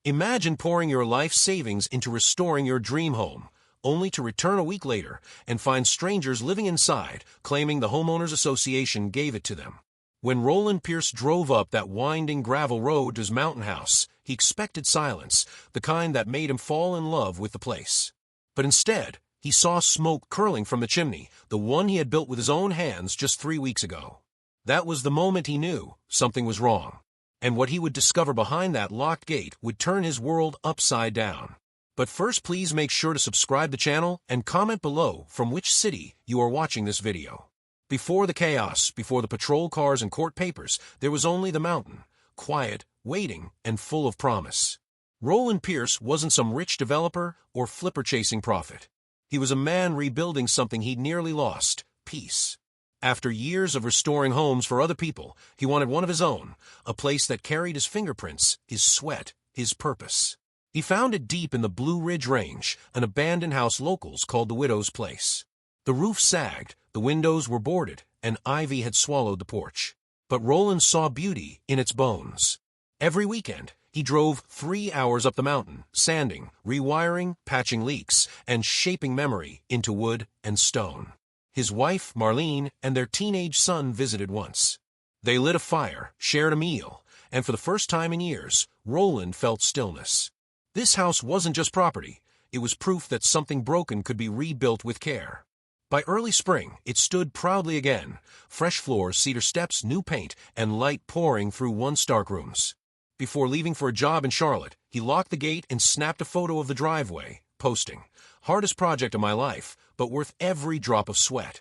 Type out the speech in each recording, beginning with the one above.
Imagine pouring your life savings into restoring your dream home, only to return a week later and find strangers living inside, claiming the homeowners association gave it to them. When Roland Pierce drove up that winding gravel road to his mountain house, he expected silence, the kind that made him fall in love with the place. But instead, he saw smoke curling from the chimney, the one he had built with his own hands just 3 weeks ago. That was the moment he knew something was wrong. And what he would discover behind that locked gate would turn his world upside down. But first, please make sure to subscribe to the channel and comment below from which city you are watching this video. Before the chaos, before the patrol cars and court papers, there was only the mountain, quiet, waiting, and full of promise. Roland Pierce wasn't some rich developer or flipper-chasing prophet. He was a man rebuilding something he'd nearly lost, peace. After years of restoring homes for other people, he wanted one of his own, a place that carried his fingerprints, his sweat, his purpose. He found it deep in the Blue Ridge Range, an abandoned house locals called the Widow's Place. The roof sagged, the windows were boarded, and ivy had swallowed the porch. But Roland saw beauty in its bones. Every weekend, he drove 3 hours up the mountain, sanding, rewiring, patching leaks, and shaping memory into wood and stone. His wife, Marlene, and their teenage son visited once. They lit a fire, shared a meal, and for the first time in years, Roland felt stillness. This house wasn't just property. It was proof that something broken could be rebuilt with care. By early spring, it stood proudly again, fresh floors, cedar steps, new paint, and light pouring through one-stark rooms. Before leaving for a job in Charlotte, he locked the gate and snapped a photo of the driveway, posting, "Hardest project of my life, but worth every drop of sweat."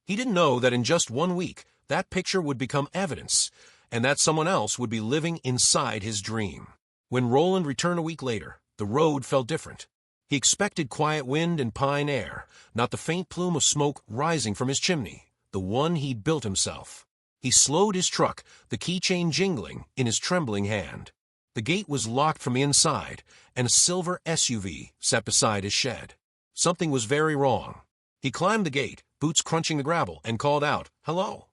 He didn't know that in just 1 week, that picture would become evidence, and that someone else would be living inside his dream. When Roland returned a week later, the road felt different. He expected quiet wind and pine air, not the faint plume of smoke rising from his chimney, the one he'd built himself. He slowed his truck, the keychain jingling in his trembling hand. The gate was locked from the inside, and a silver SUV sat beside his shed. Something was very wrong. He climbed the gate, boots crunching the gravel, and called out, "Hello."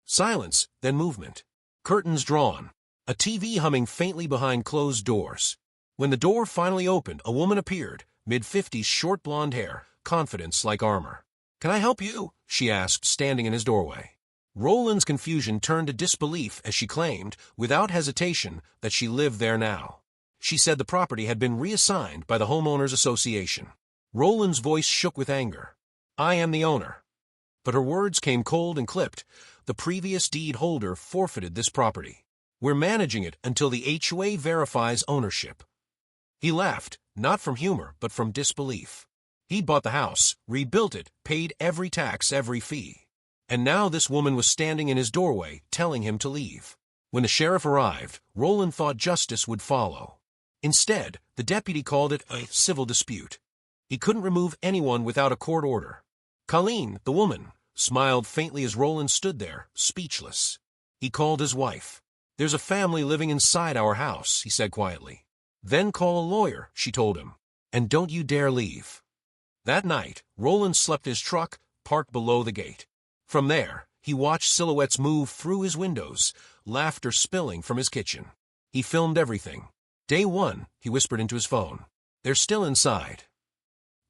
Silence, then movement. Curtains drawn. A TV humming faintly behind closed doors. When the door finally opened, a woman appeared, mid-50s, short blonde hair, confidence like armor. "Can I help you?" she asked, standing in his doorway. Roland's confusion turned to disbelief as she claimed, without hesitation, that she lived there now. She said the property had been reassigned by the homeowners association. Roland's voice shook with anger. "I am the owner." But her words came cold and clipped. "The previous deed holder forfeited this property. We're managing it until the HOA verifies ownership." He laughed, not from humor, but from disbelief. He bought the house, rebuilt it, paid every tax, every fee. And now this woman was standing in his doorway, telling him to leave. When the sheriff arrived, Roland thought justice would follow. Instead, the deputy called it a civil dispute. He couldn't remove anyone without a court order. Colleen, the woman, smiled faintly as Roland stood there, speechless. He called his wife. "There's a family living inside our house," he said quietly. "Then call a lawyer," she told him. "And don't you dare leave." That night, Roland slept in his truck, parked below the gate. From there, he watched silhouettes move through his windows, laughter spilling from his kitchen. He filmed everything. "Day 1, he whispered into his phone. "They're still inside."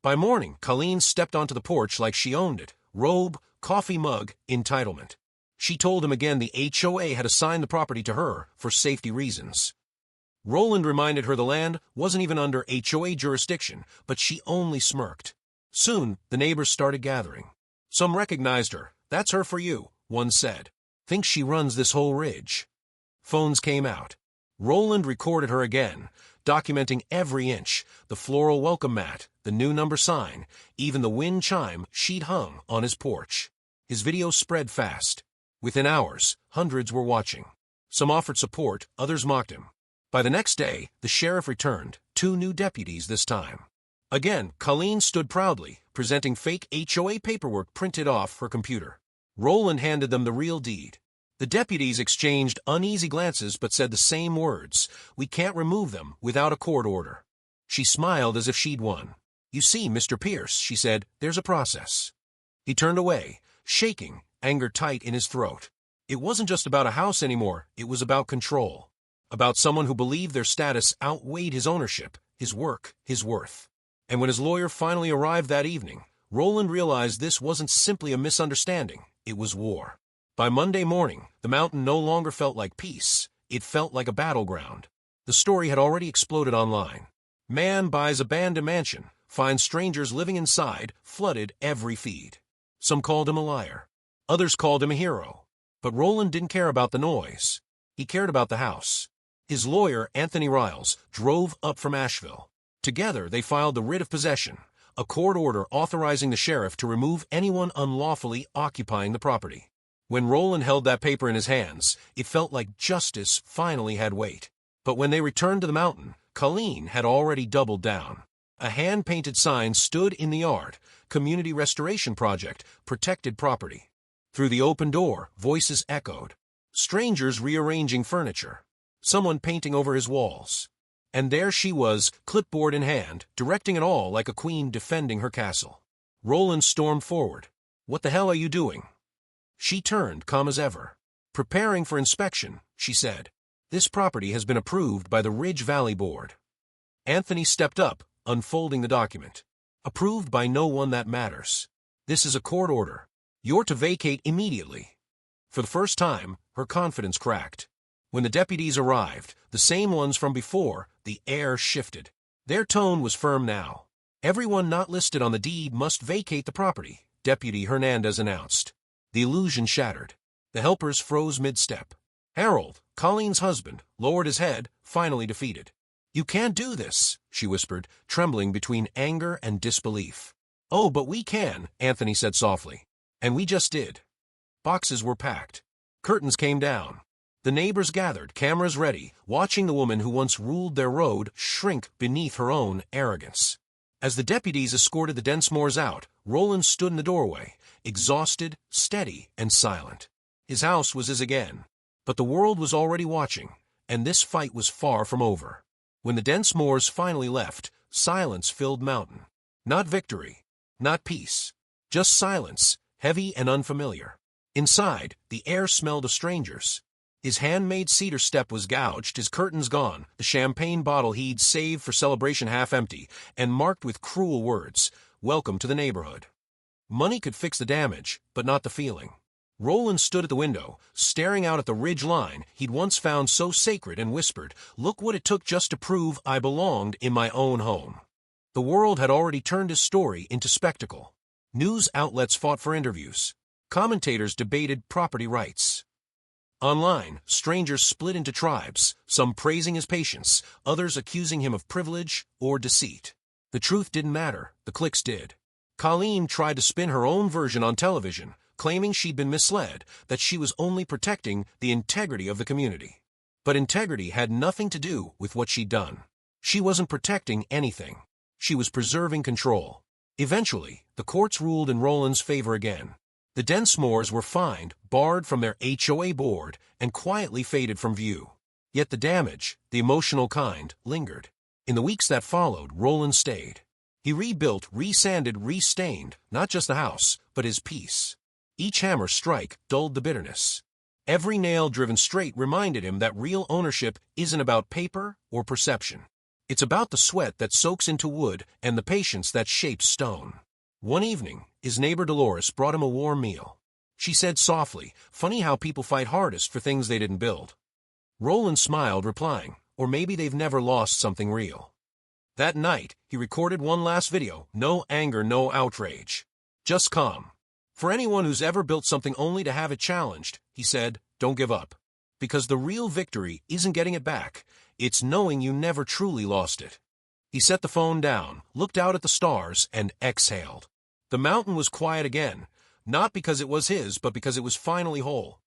By morning, Colleen stepped onto the porch like she owned it, robe, coffee mug, entitlement. She told him again the HOA had assigned the property to her for safety reasons. Roland reminded her the land wasn't even under HOA jurisdiction, but she only smirked. Soon, the neighbors started gathering. Some recognized her. "That's her for you," one said. "Thinks she runs this whole ridge." Phones came out. Roland recorded her again, documenting every inch, the floral welcome mat, the new number sign, even the wind chime she'd hung on his porch. His video spread fast. Within hours, hundreds were watching. Some offered support, others mocked him. By the next day, the sheriff returned, 2 new deputies this time. Again, Colleen stood proudly, presenting fake HOA paperwork printed off her computer. Roland handed them the real deed. The deputies exchanged uneasy glances but said the same words, "We can't remove them without a court order." She smiled as if she'd won. "You see, Mr. Pierce," she said, "there's a process." He turned away, shaking, anger tight in his throat. It wasn't just about a house anymore, it was about control. about someone who believed their status outweighed his ownership, his work, his worth. And when his lawyer finally arrived that evening, Roland realized this wasn't simply a misunderstanding, it was war. By Monday morning, the mountain no longer felt like peace, it felt like a battleground. The story had already exploded online. Man buys abandoned mansion, finds strangers living inside, flooded every feed. Some called him a liar. Others called him a hero. But Roland didn't care about the noise. He cared about the house. His lawyer, Anthony Riles, drove up from Asheville. Together, they filed the writ of possession, a court order authorizing the sheriff to remove anyone unlawfully occupying the property. When Roland held that paper in his hands, it felt like justice finally had weight. But when they returned to the mountain, Colleen had already doubled down. A hand-painted sign stood in the yard, Community Restoration Project, protected property. Through the open door, voices echoed. Strangers rearranging furniture. Someone painting over his walls. And there she was, clipboard in hand, directing it all like a queen defending her castle. Roland stormed forward. "What the hell are you doing?" She turned, calm as ever. "Preparing for inspection," she said. "This property has been approved by the Ridge Valley Board." Anthony stepped up, unfolding the document. "Approved by no one that matters. This is a court order. You're to vacate immediately." For the first time, her confidence cracked. When the deputies arrived, the same ones from before, the air shifted. Their tone was firm now. "Everyone not listed on the deed must vacate the property," Deputy Hernandez announced. The illusion shattered. The helpers froze mid-step. Harold, Colleen's husband, lowered his head, finally defeated. "You can't do this," she whispered, trembling between anger and disbelief. "Oh, but we can," Anthony said softly. "And we just did." Boxes were packed. Curtains came down. The neighbors gathered, cameras ready, watching the woman who once ruled their road shrink beneath her own arrogance. As the deputies escorted the Densmores out, Roland stood in the doorway, exhausted, steady, and silent. His house was his again. But the world was already watching, and this fight was far from over. When the Densmores finally left, silence filled mountain. Not victory, not peace, just silence, heavy and unfamiliar. Inside, the air smelled of strangers. His handmade cedar step was gouged, his curtains gone, the champagne bottle he'd saved for celebration half empty, and marked with cruel words, "Welcome to the neighborhood." Money could fix the damage, but not the feeling. Roland stood at the window, staring out at the ridge line he'd once found so sacred, and whispered, "Look what it took just to prove I belonged in my own home." The world had already turned his story into spectacle. News outlets fought for interviews. Commentators debated property rights. Online, strangers split into tribes, some praising his patience, others accusing him of privilege or deceit. The truth didn't matter, the clicks did. Colleen tried to spin her own version on television, claiming she'd been misled, that she was only protecting the integrity of the community. But integrity had nothing to do with what she'd done. She wasn't protecting anything. She was preserving control. Eventually, the courts ruled in Roland's favor again. The Densmores were fined, barred from their HOA board, and quietly faded from view. Yet the damage, the emotional kind, lingered. In the weeks that followed, Roland stayed. He rebuilt, resanded, restained, not just the house, but his peace. Each hammer strike dulled the bitterness. Every nail driven straight reminded him that real ownership isn't about paper or perception. It's about the sweat that soaks into wood and the patience that shapes stone. One evening, his neighbor Dolores brought him a warm meal. She said softly, "Funny how people fight hardest for things they didn't build." Roland smiled, replying, "Or maybe they've never lost something real." That night, he recorded one last video, no anger, no outrage. Just calm. "For anyone who's ever built something only to have it challenged," he said, "don't give up. Because the real victory isn't getting it back, it's knowing you never truly lost it." He set the phone down, looked out at the stars, and exhaled. The mountain was quiet again, not because it was his, but because it was finally whole.